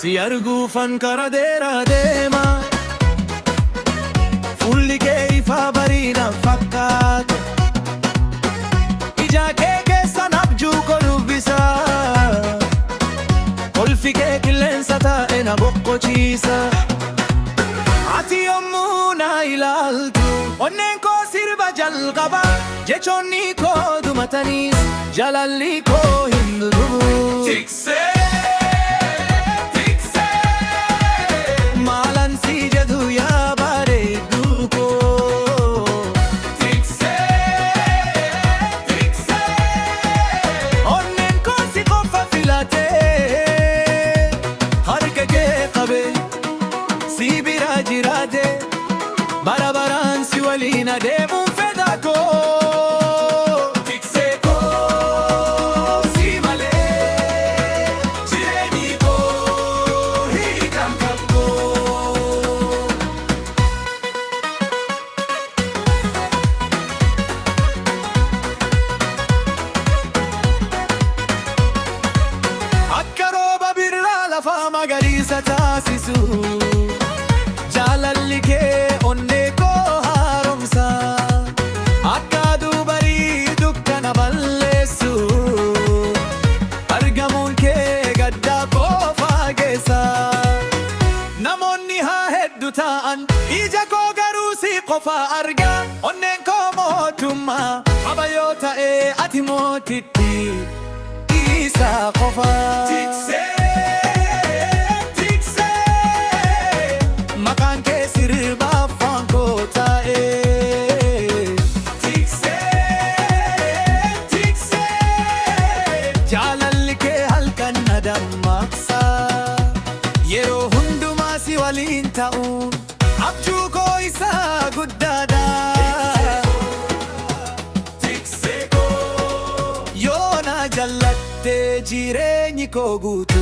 Si arguufan kara dheeraa deema, fuulli kee ifa bareeda fakkaata. Ija kee keessan abjuu kolubbisa, kolfi kee qilleensa taa'e na boqochiisa. Ati yommuu na ilaaltu onneen koo sirba jalqaba, jechoonni koo dumataniis jaalalli koo hin dhumu. Tiksee maalan si jedhu yaa bareedduu koo. Tiksee onneen koo si qofa filatee, harka kee qabee si bira jiraate, bara baraan si waliin adeemuun fedha koo. Tiksee koo si malee jireenyi koo hiikan qabu. Akka rooba birraa lafa magariisa taasisu, jaalalli kee onnee koo haaromsa. Akka aduu barii dukkana balleessu, argamuun kee gaddaa koo faageessa. Namoonni haa hedduu ta'an, ija koo garuu si qofa arga. Onneen koo mootummaa qaba yoo ta'e ati mootitti isa qofa. Maqaan kee sirba afaan koo taa'e. Jaalalli kee halkan na dammaqsa, yeroo hundumaa si waliin ta'uun abjuu koo isa guddaadha. Yoo na jallatte jireenyi koo guutuu